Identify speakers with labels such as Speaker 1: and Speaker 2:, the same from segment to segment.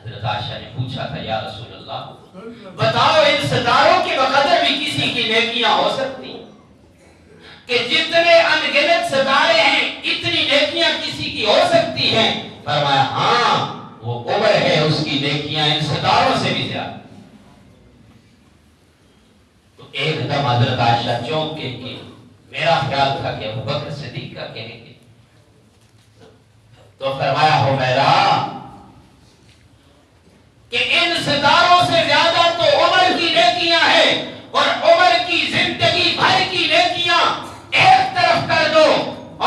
Speaker 1: حضرت عائشہ نے پوچھا تھا یا رسول اللہ بتاؤ ان ستاروں کے بقدر بھی کسی کی نیکیاں ہو سکتی کہ جتنے انگنت ستارے ہیں اتنی نیکیاں کسی کی ہو سکتی ہیں؟ فرمایا ہاں وہ عمر ہے اس کی نیکیاں ان ستاروں سے بھی زیادہ۔ تو ایک دم حضرت عائشہ چونک کے کہ میرا خیال تھا کہ ابو بکر صدیق کا کہیں گے، تو فرمایا حمیرہ کہ ان ستاروں سے زیادہ تو عمر کی نیکیاں ہیں، اور عمر کی زندگی بھر کی نیکیاں ایک طرف کر دو،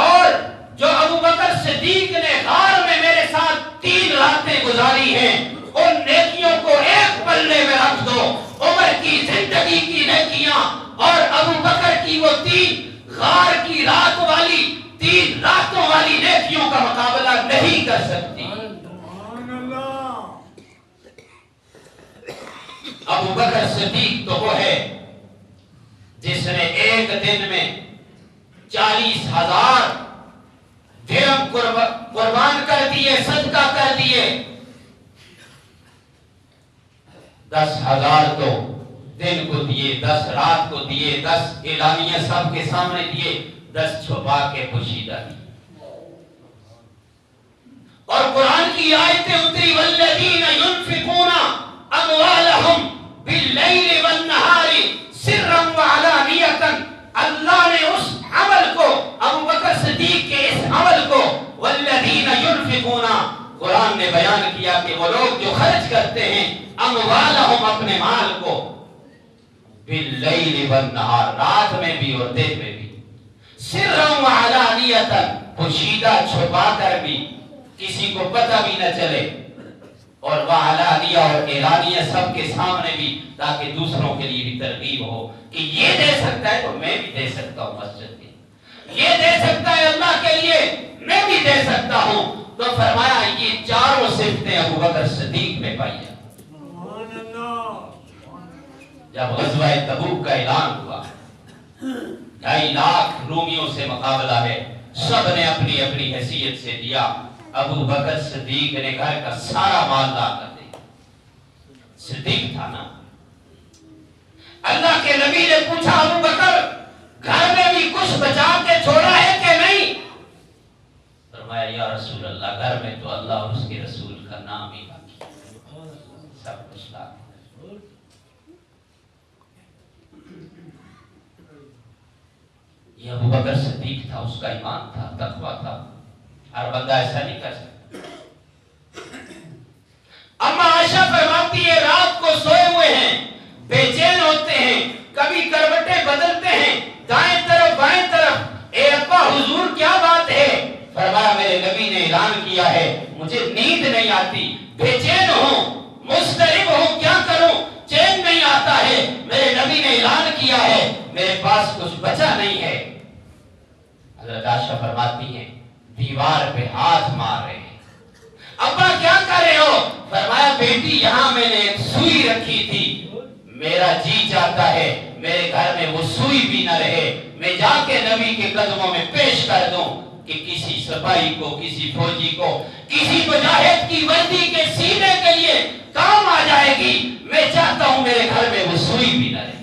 Speaker 1: اور جو ابو بکر صدیق نے غار میں میرے ساتھ 3 راتیں گزاری ہیں ان نیکیوں کو ایک پلے میں رکھ دو۔ عمر کی زندگی کی نیکیاں اور ابو بکر کی وہ 3 غار کی رات والی 3 راتوں والی نیکیوں کا مقابلہ نہیں کر سکتی۔ ابو بکر صدیق تو وہ ہے جس نے ایک دن میں 40,000 درہم قربان کر دیے، صدقہ کر دیے۔ 10,000 تو دن کو دیے، 10 رات کو دیے، 10 اعلانیہ سب کے سامنے دیے، 10 چھپا کے پوشیدہ دیے۔ اور قرآن کی آیتیں اتری والذین ينفقون اموالهم باللیل والنہار سرا وعلانیۃ۔ اللہ نے اس عمل کو، ابو بکر صدیق کے اس عمل کو، والذین ينفقون، قرآن نے بیان کیا کہ وہ لوگ جو خرچ کرتے ہیں اموالہم اپنے مال کو، باللیل والنہار رات میں بھی اور دن میں بھی، سرا وعلانیۃ پوشیدہ چھپا کر بھی، کسی کو پتہ بھی نہ چلے، اور وعلانیہ اور اعلانیہ سب کے سامنے بھی، تاکہ دوسروں کے لیے بھی ترغیب ہو کہ یہ دے سکتا ہے تو میں بھی دے سکتا ہوں مسجد کے، یہ دے سکتا ہے اللہ کے لیے میں بھی دے سکتا ہوں۔ تو فرمایا یہ چاروں صفتیں ابو بکر صدیق میں پائی جائیں۔ جب غزوہ تبوک کا اعلان ہوا، 2.5 لاکھ رومیوں سے مقابلہ ہے، سب نے اپنی اپنی حیثیت سے دیا، ابو بکر صدیق نے گھر کا سارا مال لا کر دیا۔ صدیق تھا نا۔ اللہ کے نبی نے پوچھا ابو بکر گھر میں بھی کچھ بچا کے چھوڑا ہے کہ نہیں؟ فرمایا یا رسول اللہ گھر میں تو اللہ اور اس کے رسول کا نام ہی باقی، سب کچھ لا۔ یہ ابو بکر صدیق تھا، اس کا ایمان تھا، تقویٰ تھا، ہر بندہ ایسا نہیں کر سکتا۔ اما عائشہ فرماتی ہے رات کو سوئے ہوئے ہیں، بے چین ہوتے ہیں، کبھی کروٹیں بدلتے ہیں، دائیں طرف بائیں طرف، اے ابا حضور کیا بات ہے؟ فرمایا میرے نبی نے اعلان کیا ہے مجھے نیند نہیں آتی، بے چین ہوں، مضطرب ہوں، کیا کروں، چین نہیں آتا ہے، میرے نبی نے اعلان کیا ہے میرے پاس کچھ بچا نہیں ہے۔ حضرت عائشہ فرماتی ہیں دیوار پہ ہاتھ مار رہے ہیں، ابا کیا کر رہے ہو؟ فرمایا بیٹی یہاں میں نے ایک سوئی رکھی تھی، میرا جی چاہتا ہے میرے گھر میں وہ سوئی بھی نہ رہے، میں جا کے نبی کے قدموں میں پیش کر دوں کہ کسی سپاہی کو، کسی فوجی کو، کسی مجاہد کی وردی کے سینے کے لیے کام آ جائے گی، میں چاہتا ہوں میرے گھر میں وہ سوئی بھی نہ رہے۔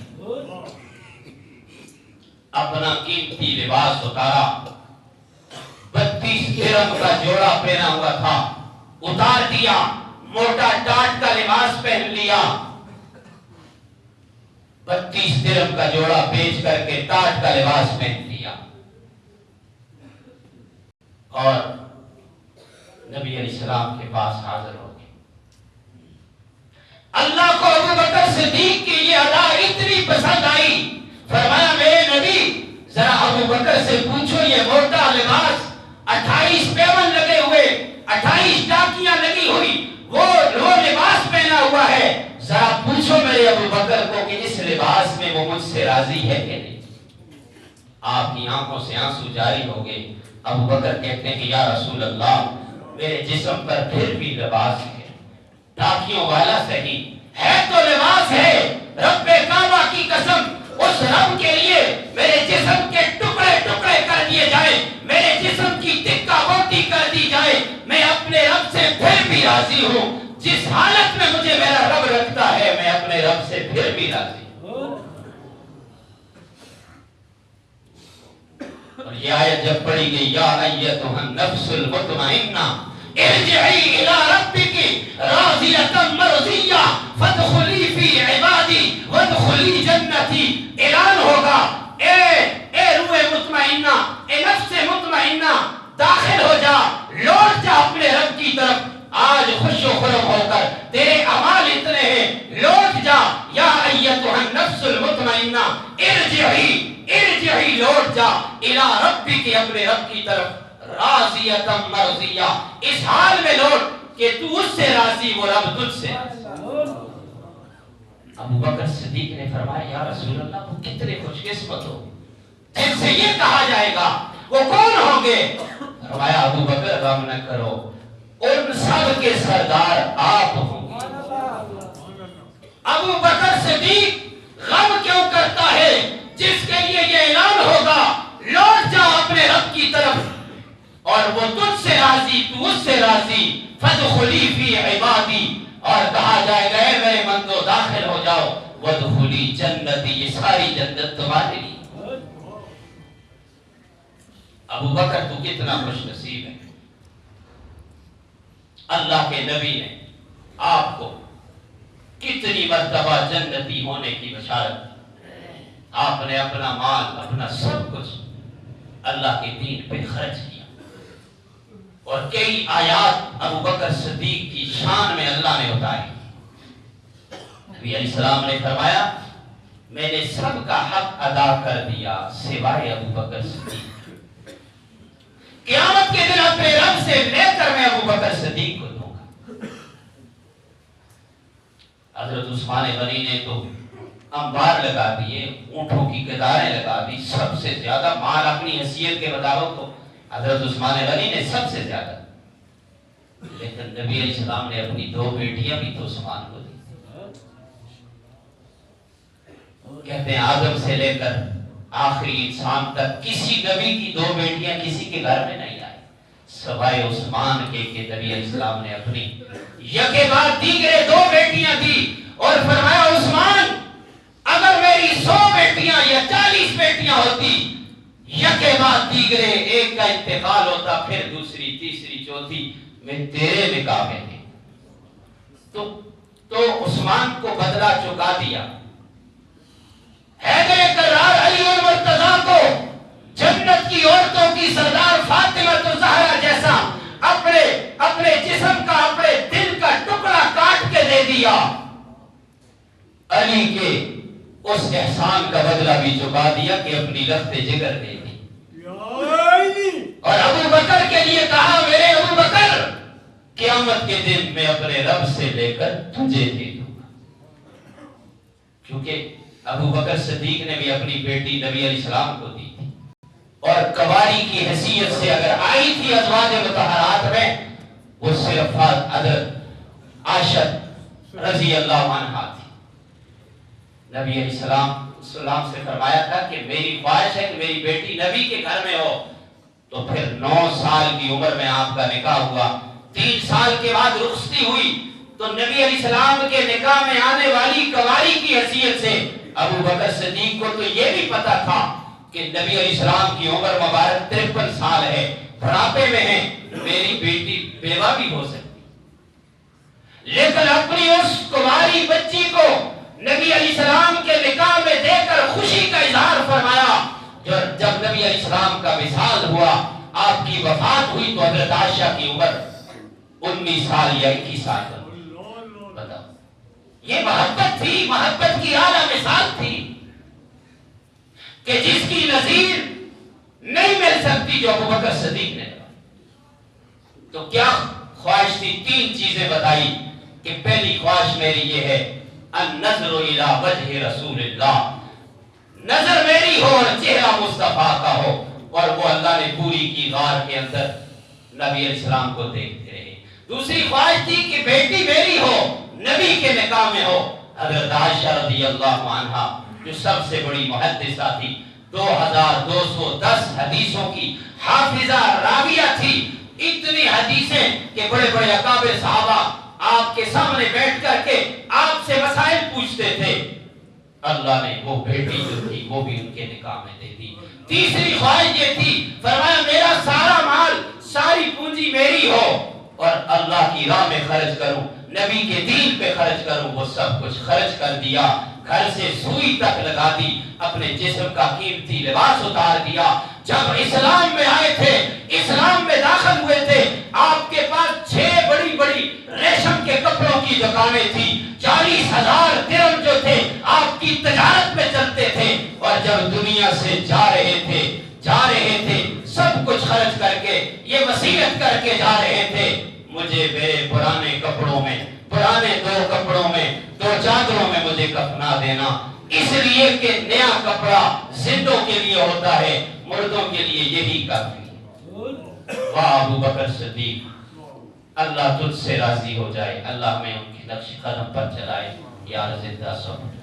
Speaker 1: اپنا قیمتی لباس اتارا، 32 درہم کا جوڑا پہنا ہوا تھا، اتار دیا، موٹا ٹاٹ کا لباس پہن لیا، 32 درہم کا جوڑا بیچ کر کے ٹاٹ کا لباس پہن لیا، اور نبی علیہ السلام کے پاس حاضر ہو گئے۔ اللہ کو ابو بکر صدیق کی یہ ادا اتنی پسند آئی، فرمایا میرے نبی ذرا ابو بکر سے پوچھو یہ موٹا لباس، 28 پیون لگے ہوئے، 28 ٹاکیاں لگی ہوئی، وہ لباس پہنا ہوا ہے، ذرا پوچھو میرے ابو بکر کو کہ اس لباس میں وہ مجھ سے راضی ہے کہ نہیں۔ آپ کی آنکھوں سے آنسو جاری ہو گئے۔ ابو بکر کہتے ہیں کہ یا رسول اللہ میرے جسم پر پھر بھی لباس ہے، ٹاکیوں والا صحیح ہے تو لباس ہے، رب کعبہ کی قسم اس رب کے لیے میرے جسم کے ٹکڑے ٹکڑے کر دیے جائیں، میرے جسم کی ٹکا بوٹی کر دی جائے، میں اپنے رب سے پھر بھی راضی ہوں۔ جس حالت میں مجھے میرا رب رکھتا ہے میں اپنے رب سے پھر بھی راضی ہوں۔ اور یہ آیت جب پڑھی گئی یا ایتھا النفس المطمئنہ ارجعی الی ربک راضیۃ مرضیہ فادخلی فی عبادی وادخلی جنتی، اعلان ہوگا اے روح مطمئنہ، اے نفس مطمئنہ، داخل ہو جا، لوٹ جا اپنے رب کی طرف، آج خوش و خرم ہو کر تیرے اعمال اتنے ہیں، لوٹ جا یا ایتھا النفس المطمئنہ ارجعی لوٹ جا الی ربک اپنے رب کی طرف، راضیۃ مرضیہ اس حال میں لوٹ کہ تو اس سے راضی وہ رب تجھ سے راضی۔ ابو بکر صدیق نے فرمایا یا رسول اللہ وہ کتنے خوش قسمت ہو جن سے یہ کہا جائے گا، وہ کون ہوں گے؟ فرمایا ابو بکر غم نہ کرو، ان سب کے سردار آپ ہوں گے۔ ابو بکر صدیق غم کیوں کرتا ہے؟ جس کے لیے یہ اعلان ہوگا لوٹ جا اپنے رب کی طرف اور وہ تجھ سے راضی تو اس سے راضی، فادخلی فی عبادی، اور کہا جائے گا اے میرے بندو داخل ہو جاؤ، وادخلی جنتی، یہ ساری جنت تمہارے لیے۔ ابو بکر تو کتنا خوش نصیب ہے، اللہ کے نبی نے آپ کو کتنی مرتبہ جنتی ہونے کی بشارت، آپ نے اپنا مال اپنا سب کچھ اللہ کے دین پہ خرچ کیا، اور کئی آیات ابو بکر صدیق کی شان میں اللہ نے بتائی۔ نبی علیہ السلام نے فرمایا میں نے سب کا حق ادا کر دیا سوائے ابو بکر صدیق، قیامت کے دن اپنے رب سے لے کر میں ابو بکر صدیق کو دوں گا۔ حضرت عثمان غنی نے تو انبار لگا دیے، اونٹوں کی قطاریں لگا دی، سب سے زیادہ مال اپنی حیثیت کے مطابق تو حضرت عثمان غنی نے سب سے زیادہ، لیکن نبی علیہ السلام نے اپنی 2 بیٹیاں بھی تو عثمان کو دی۔ کہتے ہیں آدم سے لے کر آخری انسان تک کسی نبی کی 2 بیٹیاں کسی کے گھر میں نہیں آئی سوائے عثمان کے، کہ نبی علیہ السلام نے اپنی یکے بعد دیگرے 2 بیٹیاں دی، اور فرمایا عثمان اگر میری 100 بیٹیاں یا 40 بیٹیاں ہوتی، یکے بعد دیگرے ایک کا انتقال ہوتا، پھر دوسری تیسری چوتھی میں تیرے نکاح میں تھی، تو عثمان کو بدلہ چکا دیا۔ حیدر کرار علی المرتضیٰ کو جنت کی عورتوں کی سردار فاطمہ الزہرا جیسا اپنے جسم کا اپنے دل کا ٹکڑا کاٹ کے دے دیا، علی کے اس احسان کا بدلہ بھی چکا دیا کہ اپنی رخت جگر دے دی، اور ابو بکر کے لیے کہا میرے ابو بکر قیامت کے دن میں اپنے رب سے لے کر تجھے دے دوں گا، کیونکہ ابو بکر صدیق نے بھی اپنی بیٹی نبی علیہ السلام کو دی تھی، اور کباری کی حیثیت سے اگر آئی تھی ازواج مطہرات میں وہ صرف حضرت عائشہ رضی اللہ عنہا تھی۔ نبی علیہ السلام سے فرمایا تھا کہ میری خواہش ہے کہ میری بیٹی نبی کے گھر میں ہو، تو پھر 9 سال کی عمر میں آپ کا نکاح ہوا، 3 سال کے بعد رخصتی ہوئی، تو نبی علیہ السلام کے نکاح میں آنے والی کنواری کی حیثیت سے ابو بکر صدیق کو تو یہ بھی پتا تھا کہ نبی علیہ السلام کی عمر مبارک 53 سال ہے، بڑھاپے میں ہے، میری بیٹی بیوہ بھی ہو سکتی، لیکن اپنی اس کنواری بچی کو نبی علیہ السلام کے نکاح میں دے کر خوشی کا اظہار فرمایا۔ جب نبی علیہ السلام کا وصال ہوا، آپ کی وفات ہوئی، تو حضرت عائشہ کی عمر 19 سال یا 21 سال کا، بتاؤ یہ محبت تھی، محبت کی اعلیٰ مثال تھی کہ جس کی نظیر نہیں مل سکتی جو ابو بکر صدیق نے۔ تو کیا خواہش تھی؟ 3 چیزیں بتائی کہ پہلی خواہش میری یہ ہے النظر الی وجہ رسول اللہ، نظر میری ہو اور چہرہ مصطفیٰ کا ہو، اور وہ اللہ نے پوری کی غار کے اندر نبی علیہ السلام کو دیکھتے رہے۔ دوسری خواہش تھی کہ بیٹی میری ہو، نبی کے نکاح میں ہو۔ حضرت عائشہ رضی اللہ عنہا جو سب سے بڑی محدثہ تھی، 2210 حدیثوں کی حافظہ راویہ تھی، اتنی حدیثیں کہ بڑے بڑے اکابر صحابہ آپ کے سامنے بیٹھ کر کے آپ سے مسائل پوچھتے تھے، اللہ نے وہ بیٹی جو تھی وہ بھی ان کے نکاح میں دے دی۔ تیسری خواہش یہ تھی، فرمایا میرا سارا مال، ساری پونجی میری ہو اور اللہ کی راہ میں خرچ کروں، نبی کے دین پہ خرچ کروں۔ وہ سب کچھ خرچ کر دیا، گھر سے سوئی تک لگا دی، اپنے جسم کا قیمتی لباس اتار دیا۔ جب اسلام میں آئے تھے، اسلام میں داخل ہوئے تھے، آپ کے پاس 6 بڑی بڑی ریشم کے کپڑوں کی دکانیں تھی، 40,000 درہم جو تھے آپ کی تجارت میں چلتے تھے، اور جب دنیا سے جا رہے تھے سب کچھ خرچ کر کے یہ وصیت کر کے جا رہے تھے، مجھے میرے پرانے کپڑوں میں، پرانے 2 کپڑوں میں، 2 چادروں میں مجھے کفنا دینا، اس لیے کہ نیا کپڑا زندوں کے لیے ہوتا ہے، مردوں کے لیے یہی کافی ہے۔ واہ ابو بکر صدیق، اللہ تجھ سے راضی ہو جائے، اللہ ہمیں ان کی نقش قدم پر چلائے، یا زندہ سب